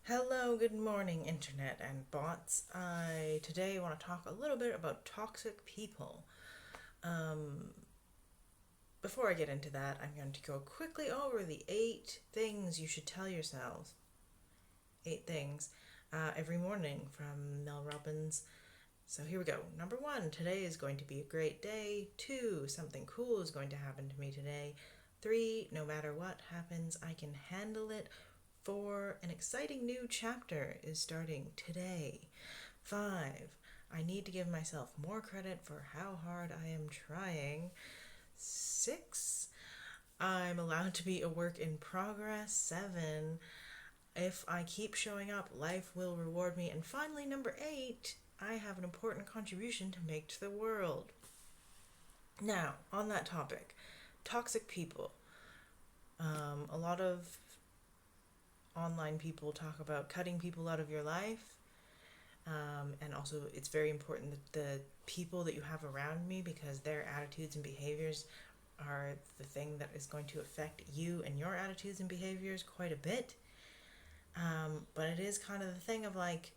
Hello, good morning, internet and bots. I today want to talk a little bit about toxic people. Um, Before I get into that, I'm going to go quickly over the 8 things you should tell yourselves. 8 things every morning from Mel Robbins. So here we go. Number 1, today is going to be a great day. 2, something cool is going to happen to me today. 3, no matter what happens, I can handle it. 4, an exciting new chapter is starting today. 5, I need to give myself more credit for how hard I am trying. 6, I'm allowed to be a work in progress. 7, if I keep showing up, life will reward me. And finally, number 8, I have an important contribution to make to the world. Now, on that topic, toxic people. A lot of online people talk about cutting people out of your life. And also, it's very important that the people that you have around me, because their attitudes and behaviors are the thing that is going to affect you and your attitudes and behaviors quite a bit. But it is kind of the thing of like,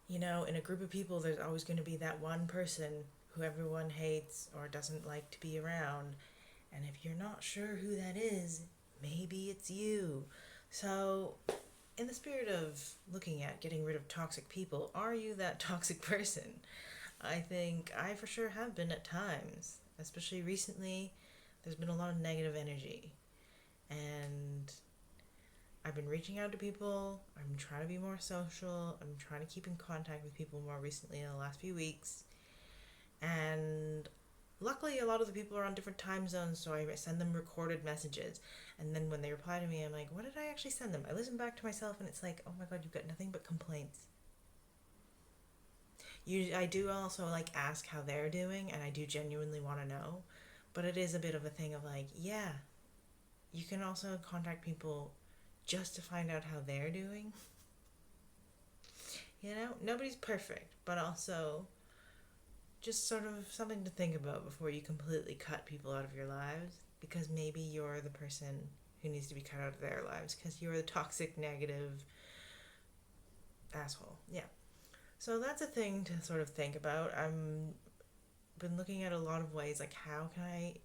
in a group of people, there's always going to be that one person who everyone hates or doesn't like to be around. And if you're not sure who that is, maybe it's you. So, in the spirit of looking at getting rid of toxic people, are you that toxic person? I think I for sure have been at times, especially recently. There's been a lot of negative energy. And I've been reaching out to people. I'm trying to be more social. I'm trying to keep in contact with people more recently in the last few weeks. And luckily, a lot of the people are on different time zones, so I send them recorded messages. And then when they reply to me, I'm like, what did I actually send them? I listen back to myself, and it's like, oh my god, you've got nothing but complaints. I do also like ask how they're doing, and I do genuinely want to know. But it is a bit of a thing of like, yeah, you can also contact people just to find out how they're doing. Nobody's perfect, but also just sort of something to think about before you completely cut people out of your lives, because maybe you're the person who needs to be cut out of their lives because you're the toxic, negative asshole. Yeah. So that's a thing to sort of think about. I've been looking at a lot of ways, like how can I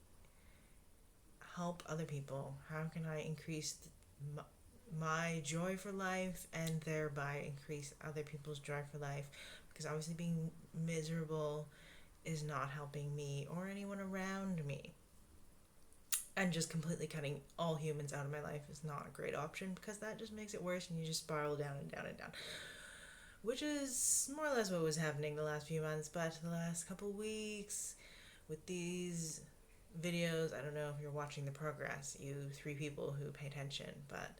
help other people? How can I increase my joy for life and thereby increase other people's joy for life? Because obviously being miserable is not helping me or anyone around me. And just completely cutting all humans out of my life is not a great option, because that just makes it worse and you just spiral down and down and down. Which is more or less what was happening the last few months, but the last couple weeks with these videos, I don't know if you're watching the progress, you 3 people who pay attention, but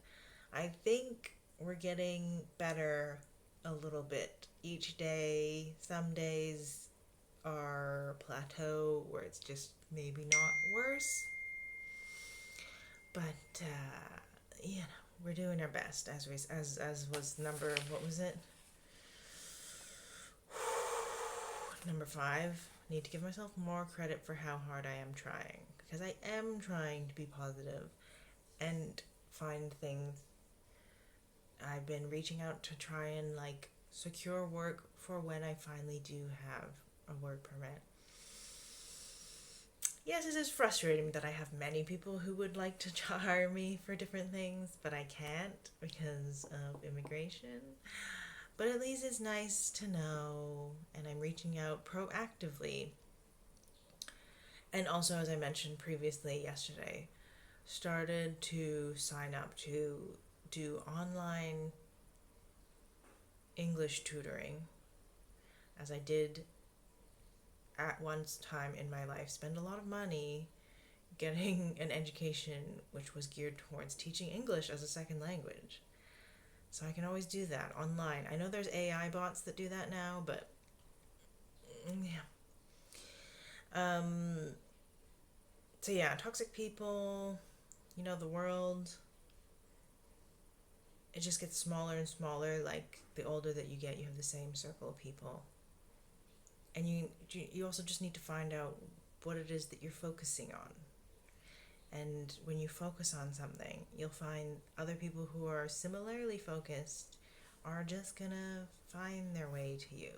I think we're getting better a little bit each day. Some days are plateau where it's just maybe not worse, but we're doing our best as was number, what was it, number 5. Need to give myself more credit for how hard I am trying, because I am trying to be positive and find things. I've been reaching out to try and like secure work for when I finally do have a work permit. Yes, it is frustrating that I have many people who would like to hire me for different things, but I can't because of immigration. But at least it's nice to know, and I'm reaching out proactively. And also, as I mentioned previously yesterday, started to sign up to do online English tutoring, as I did at one time in my life spend a lot of money getting an education which was geared towards teaching English as a second language. So I can always do that online. I know there's AI bots that do that now, but yeah. So yeah, toxic people, the world, it just gets smaller and smaller. Like the older that you get, you have the same circle of people. And you also just need to find out what it is that you're focusing on. And when you focus on something, you'll find other people who are similarly focused are just gonna find their way to you.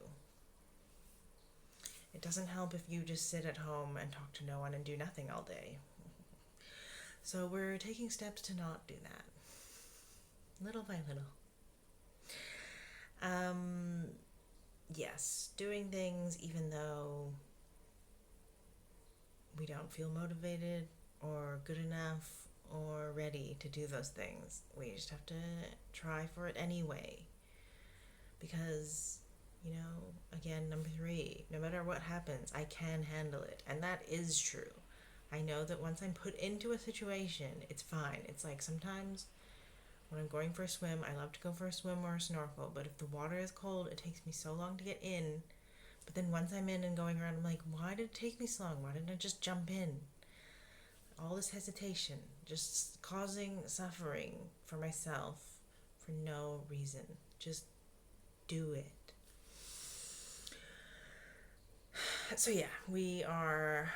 It doesn't help if you just sit at home and talk to no one and do nothing all day. So we're taking steps to not do that. Little by little. Yes, doing things even though we don't feel motivated or good enough or ready to do those things. We just have to try for it anyway. Because, again, number 3, no matter what happens, I can handle it. And that is true. I know that once I'm put into a situation, it's fine. It's like sometimes when I'm going for a swim, I love to go for a swim or a snorkel, but if the water is cold, it takes me so long to get in. But then once I'm in and going around, I'm like, why did it take me so long? Why didn't I just jump in? All this hesitation, just causing suffering for myself for no reason. Just do it. So yeah, we are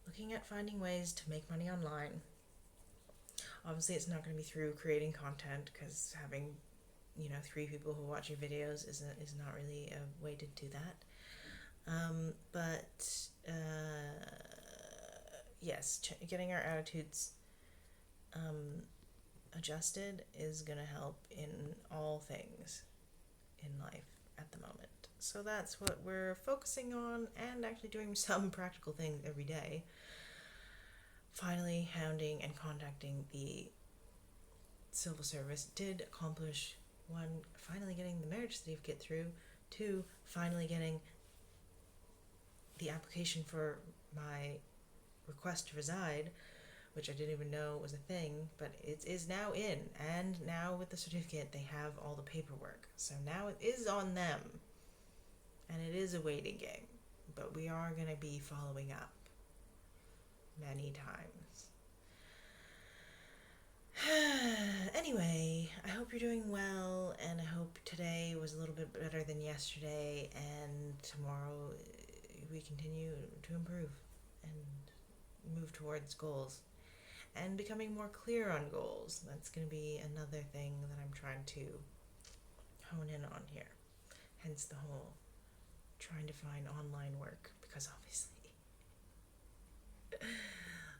looking at finding ways to make money online. Obviously, it's not going to be through creating content, because having 3 people who watch your videos is not really a way to do that. But yes, getting our attitudes adjusted is going to help in all things in life at the moment. So that's what we're focusing on, and actually doing some practical things every day. Finally hounding and contacting the civil service. Did accomplish 1, finally getting the marriage certificate through. 2, finally getting the application for my request to reside, which I didn't even know was a thing, but it is now in. And now with the certificate, they have all the paperwork. So now it is on them. And it is a waiting game. But we are going to be following up many times. Anyway, I hope you're doing well, and I hope today was a little bit better than yesterday, and tomorrow we continue to improve and move towards goals and becoming more clear on goals. That's going to be another thing that I'm trying to hone in on here. Hence the whole trying to find online work, because obviously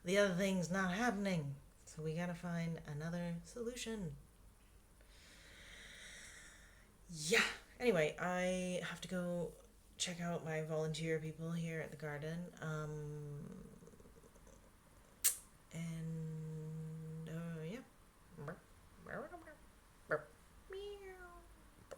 the other thing's not happening. So we gotta find another solution. Yeah. Anyway, I have to go check out my volunteer people here at the garden. And